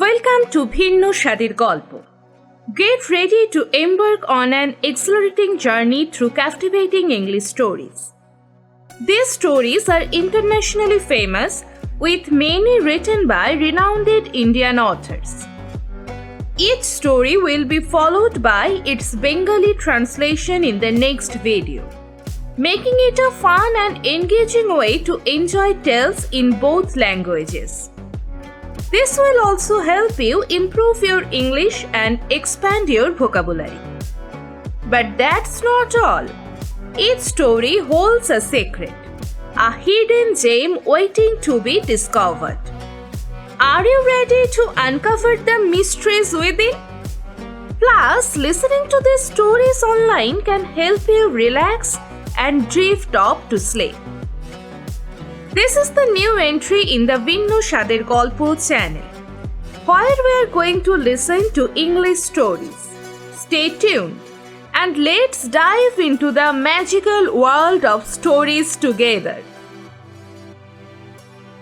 Welcome to vinnoswadergalpo. Get ready to embark on an exhilarating journey through captivating English stories. These stories are internationally famous, with many written by renowned Indian authors. Each story will be followed by its Bengali translation in the next video, making it a fun and engaging way to enjoy tales in both languages. This will also help you improve your English and expand your vocabulary. But that's not all. Each story holds a secret, a hidden gem waiting to be discovered. Are you ready to uncover the mysteries within? Plus, listening to these stories online can help you relax and drift off to sleep. This is the new entry in the vinnoswadergalpo channel, where we are going to listen to English stories. Stay tuned and let's dive into the magical world of stories together.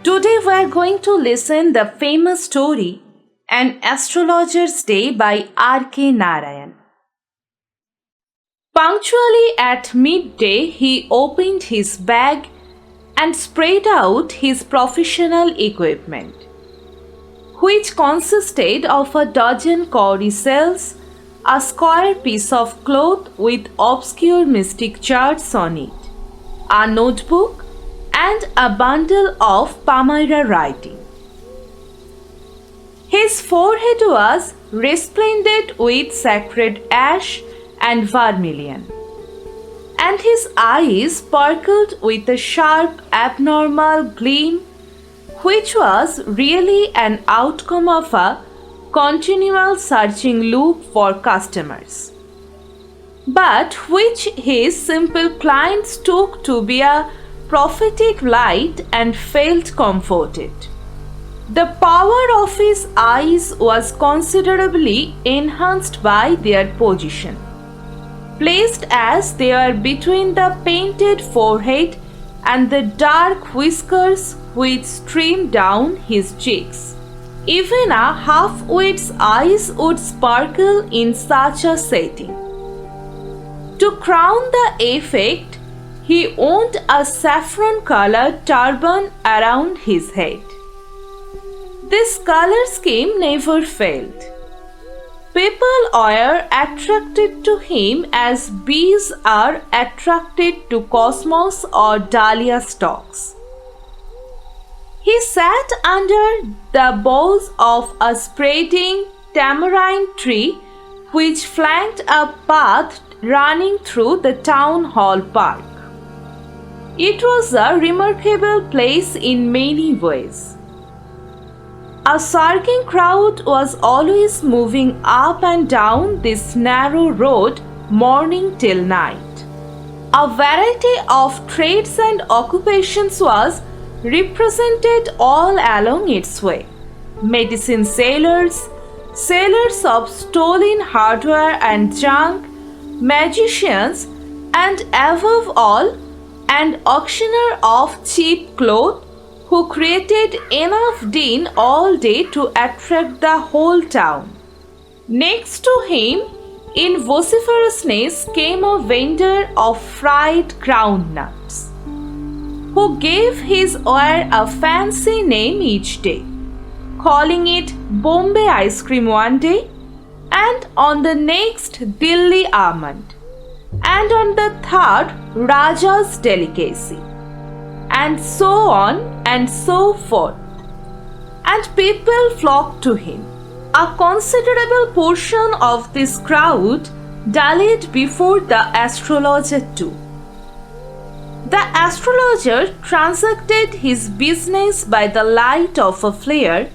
Today we are going to listen the famous story An Astrologer's Day by R.K. Narayan. Punctually at midday, he opened his bag and spread out his professional equipment, which consisted of a dozen cowrie shells, a square piece of cloth with obscure mystic charts on it, a notebook, and a bundle of Palmyra writing. His forehead was resplendent with sacred ash and vermilion, and his eyes sparkled with a sharp, abnormal gleam, which was really an outcome of a continual searching look for customers, but which his simple clients took to be a prophetic light and felt comforted. The power of his eyes was considerably enhanced by their position, placed as they are between the painted forehead and the dark whiskers which streamed down his cheeks. Even a half-wit's eyes would sparkle in such a setting. To crown the effect, he owned a saffron-colored turban around his head. This color scheme never failed. People were attracted to him as bees are attracted to cosmos or dahlia stalks. He sat under the boughs of a spreading tamarind tree which flanked a path running through the town hall park. It was a remarkable place in many ways. A surging crowd was always moving up and down this narrow road morning till night. A variety of trades and occupations was represented all along its way. Medicine sellers, sellers of stolen hardware and junk, magicians, and above all, an auctioneer of cheap clothes who created enough din all day to attract the whole town. Next to him, in vociferousness, came a vendor of fried groundnuts, who gave his ware a fancy name each day, calling it Bombay ice cream one day, and on the next Delhi almond, and on the third Raja's delicacy, and so on and so forth. And people flocked to him. A considerable portion of this crowd dallied before the astrologer too. The astrologer transacted his business by the light of a flare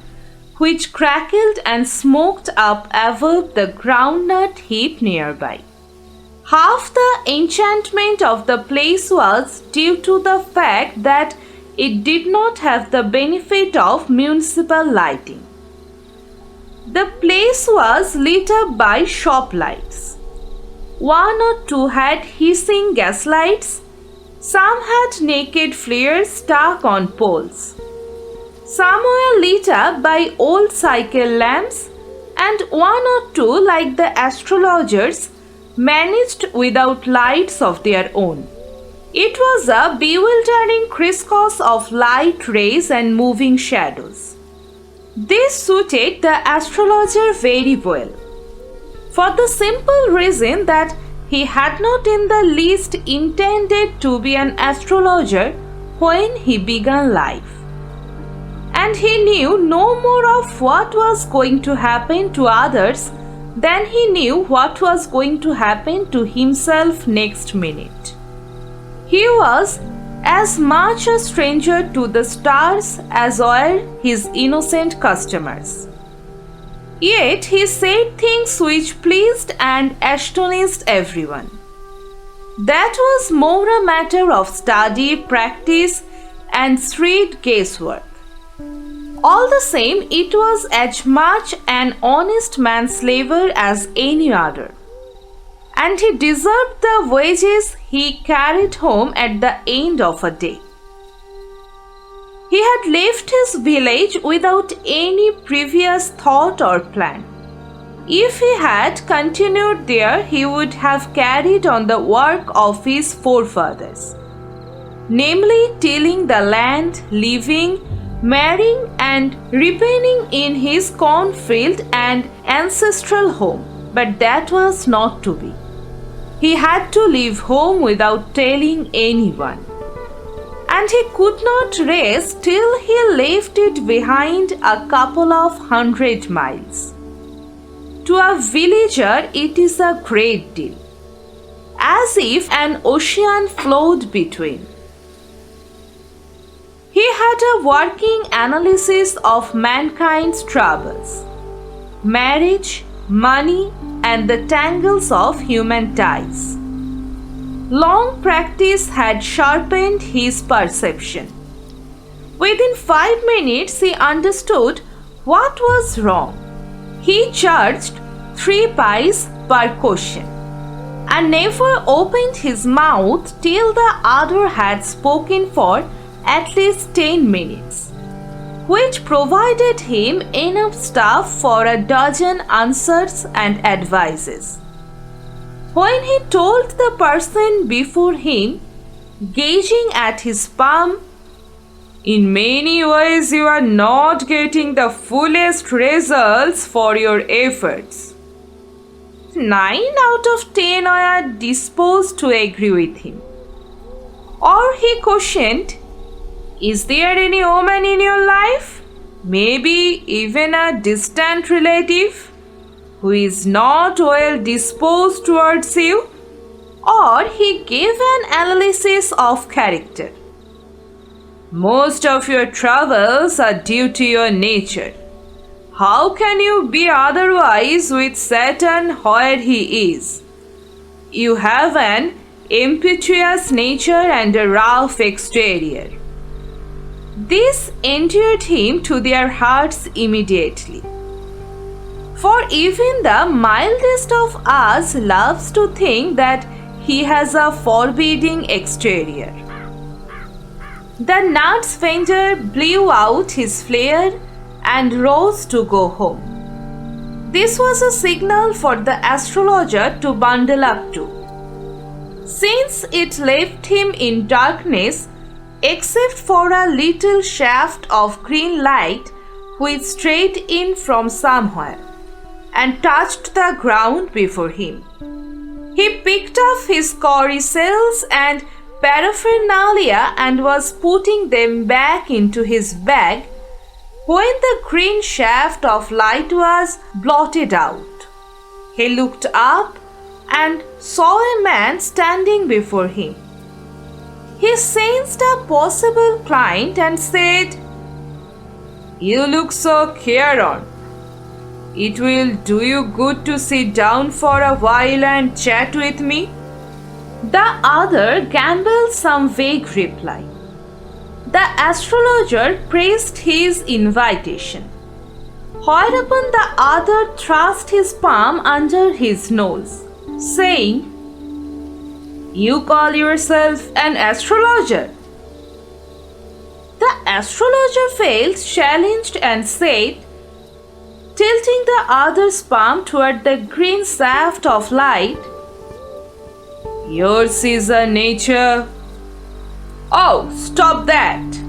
which crackled and smoked up above the groundnut heap nearby. Half the enchantment of the place was due to the fact that it did not have the benefit of municipal lighting. The place was lit up by shop lights. One or two had hissing gaslights, some had naked flares stuck on poles. Some were lit up by old cycle lamps, and one or two, like the astrologers, managed without lights of their own. It was a bewildering crisscross of light rays and moving shadows. This suited the astrologer very well, for the simple reason that he had not in the least intended to be an astrologer when he began life. And he knew no more of what was going to happen to others than he knew what was going to happen to himself next minute. He was as much a stranger to the stars as were his innocent customers. Yet he said things which pleased and astonished everyone. That was more a matter of study, practice, and shrewd guesswork. All the same, it was as much an honest man's labor as any other, and he deserved the wages he carried home at the end of a day. He had left his village without any previous thought or plan. If he had continued there, he would have carried on the work of his forefathers, namely tilling the land, living, marrying and remaining in his cornfield and ancestral home. But that was not to be. He had to leave home without telling anyone. And he could not rest till he left it behind a couple of 100 miles. To a villager, it is a great deal, as if an ocean flowed between. He had a working analysis of mankind's troubles, marriage, money, and the tangles of human ties. Long practice had sharpened his perception. Within 5 minutes, he understood what was wrong. He charged 3 pies per question, and never opened his mouth till the other had spoken for at least 10 minutes, which provided him enough stuff for a dozen answers and advices. When he told the person before him, gazing at his palm, "In many ways you are not getting the fullest results for your efforts," 9 out of 10 were disposed to agree with him. Or he questioned, "Is there any woman in your life, maybe even a distant relative, who is not well disposed towards you?" Or he gave an analysis of character. "Most of your troubles are due to your nature. How can you be otherwise with Saturn where he is? You have an impetuous nature and a rough exterior." This endeared him to their hearts immediately. For even the mildest of us loves to think that he has a forbidding exterior. The nuts vendor blew out his flare and rose to go home. This was a signal for the astrologer to bundle up too, since it left him in darkness except for a little shaft of green light which strayed in from somewhere and touched the ground before him. He picked up his coricells and paraphernalia and was putting them back into his bag when the green shaft of light was blotted out. He looked up and saw a man standing before him. He sensed a possible client and said, "You look so careworn. It will do you good to sit down for a while and chat with me." The other gambled some vague reply. The astrologer pressed his invitation, whereupon the other thrust his palm under his nose, saying, "You call yourself an astrologer?" The astrologer felt challenged and said, tilting the other's palm toward the green shaft of light, "Yours is a nature." "Oh, stop that,"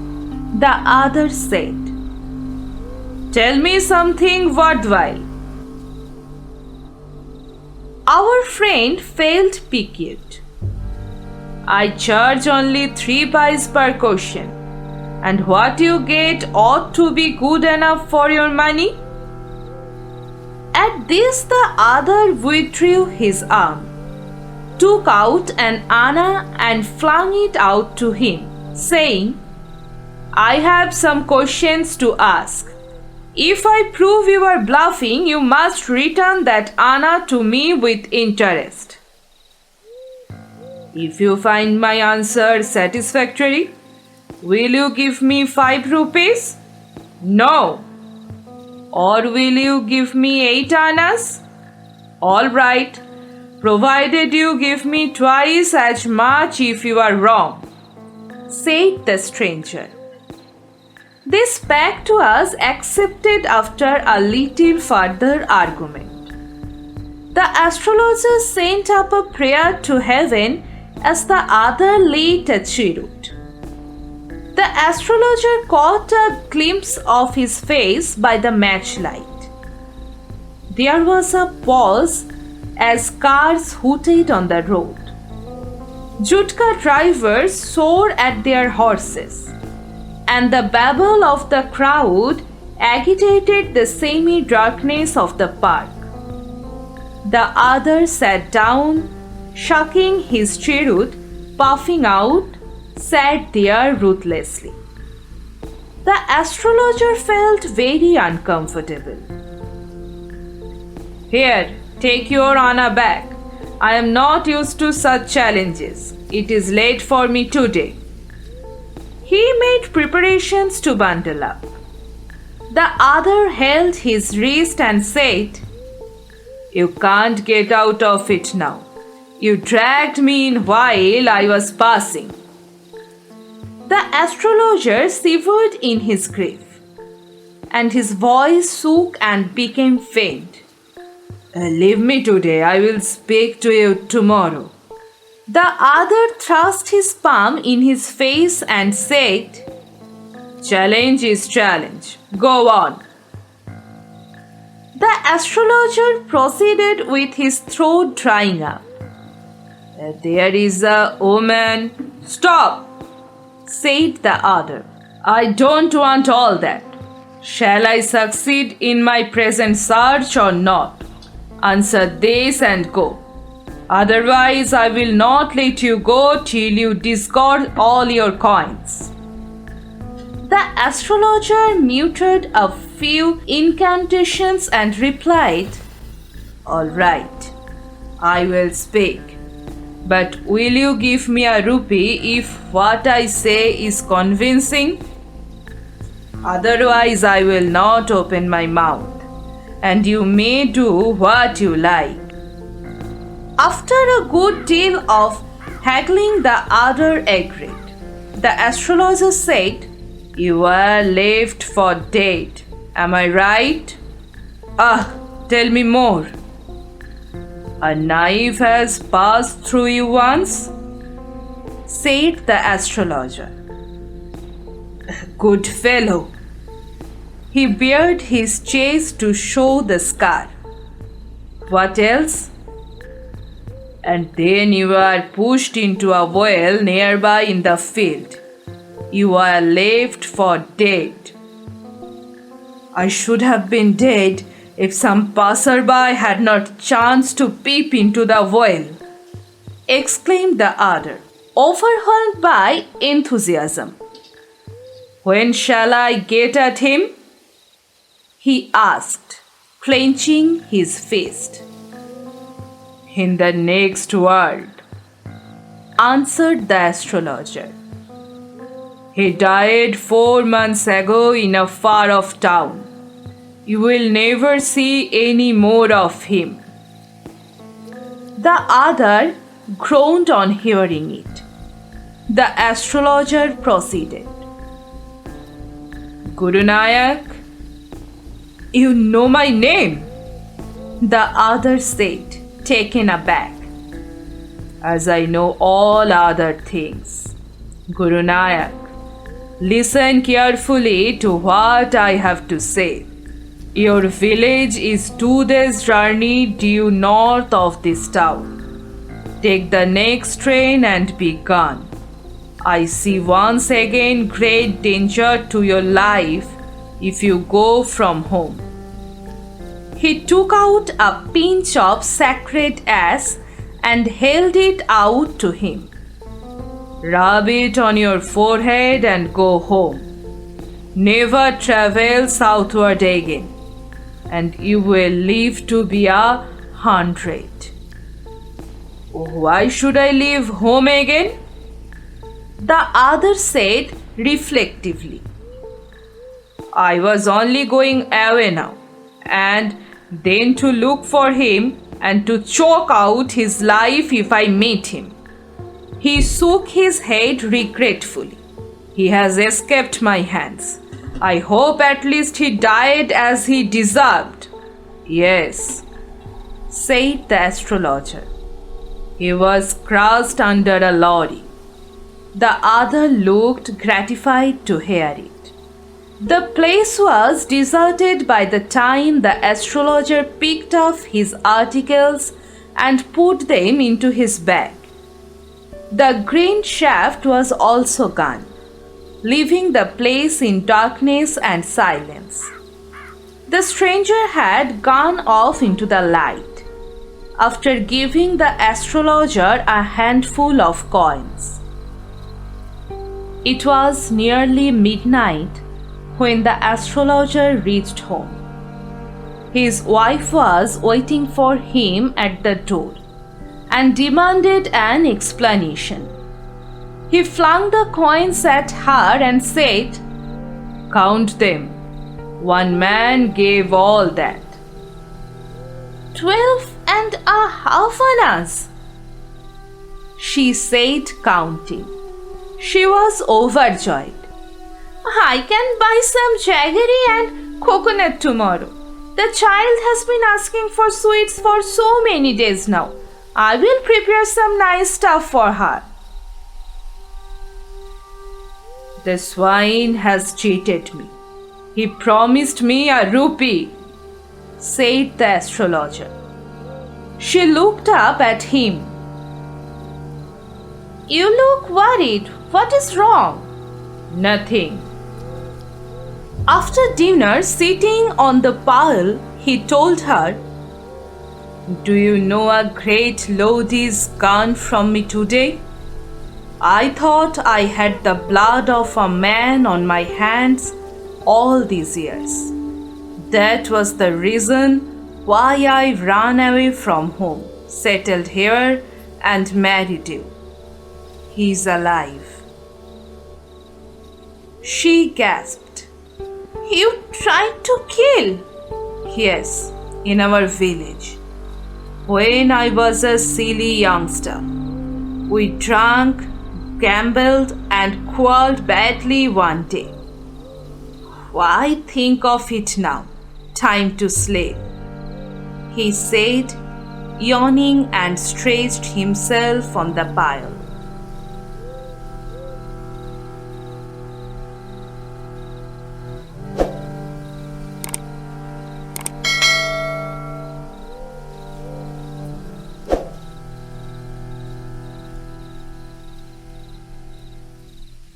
the other said. "Tell me something worthwhile." Our friend felt piqued. "I charge only 3 pice per question, and what you get ought to be good enough for your money." At this, the other withdrew his arm, took out an anna and flung it out to him, saying, "I have some questions to ask. If I prove you are bluffing, you must return that anna to me with interest. If you find my answer satisfactory, will you give me 5 rupees? No. Or will you give me 8 annas? All right, provided you give me twice as much if you are wrong," said the stranger. This pact was accepted after a little further argument. The astrologer sent up a prayer to heaven as the other lit a cheroot. The astrologer caught a glimpse of his face by the matchlight. There was a pause as cars hooted on the road. Jutka drivers swore at their horses, and the babble of the crowd agitated the semi-darkness of the park. The other sat down, shucking his cheroot, puffing out, sat there ruthlessly. The astrologer felt very uncomfortable. "Here, take your anna back. I am not used to such challenges. It is late for me today." He made preparations to bundle up. The other held his wrist and said, "You can't get out of it now. You dragged me in while I was passing." The astrologer shivered in his grief, and his voice shook and became faint. "Leave me today. I will speak to you tomorrow." The other thrust his palm in his face and said, "Challenge is challenge. Go on." The astrologer proceeded with his throat drying up. "There is a woman—" "Stop!" said the other. "I don't want all that. Shall I succeed in my present search or not? Answer this and go. Otherwise, I will not let you go till you discard all your coins." The astrologer muttered a few incantations and replied, "All right, I will speak. But will you give me a rupee if what I say is convincing? Otherwise, I will not open my mouth, and you may do what you like." After a good deal of haggling, the other agreed. The astrologer said, "You are left for dead. Am I right?" Tell me more." "A knife has passed through you once," said the astrologer. "Good fellow." He bared his chest to show the scar. "What else?" "And then you are pushed into a well nearby in the field. You are left for dead." "I should have been dead if some passerby had not chanced to peep into the well," exclaimed the other, overwhelmed by enthusiasm. "When shall I get at him?" he asked, clenching his fist. "In the next world," answered the astrologer. "He died 4 months ago in a far-off town. You will never see any more of him." The other groaned on hearing it. The astrologer proceeded. Guru Nayak, you know my name? The other said, taken aback. As I know all other things. Guru Nayak, listen carefully to what I have to say. Your village is 2 days' journey due north of this town. Take the next train and be gone. I see once again great danger to your life if you go from home. He took out a pinch of sacred ash and held it out to him. Rub it on your forehead and go home. Never travel southward again, and you will live to be 100. Why should I leave home again? The other said reflectively. I was only going away now, and then to look for him and to choke out his life if I meet him. He shook his head regretfully. He has escaped my hands. I hope at least he died as he deserved. Yes, said the astrologer. He was crushed under a lorry. The other looked gratified to hear it. The place was deserted by the time the astrologer picked up his articles and put them into his bag. The green shaft was also gone, leaving the place in darkness and silence. The stranger had gone off into the light, after giving the astrologer a handful of coins. It was nearly midnight when the astrologer reached home. His wife was waiting for him at the door and demanded an explanation. He flung the coins at her and said, "Count them. One man gave all that." 12.5 annas, she said, counting. She was overjoyed. I can buy some jaggery and coconut tomorrow. The child has been asking for sweets for so many days now. I will prepare some nice stuff for her. The swine has cheated me. He promised me a rupee, said the astrologer. She looked up at him. You look worried. What is wrong? Nothing. After dinner, sitting on the pile, he told her, Do you know a great load is gone from me today? I thought I had the blood of a man on my hands all these years. That was the reason why I ran away from home, settled here, and married you. He's alive. She gasped. You tried to kill? Yes, in our village. When I was a silly youngster, we drank, gambled, and quarreled badly one day. Why think of it now? Time to sleep, he said, yawning, and stretched himself on the pile.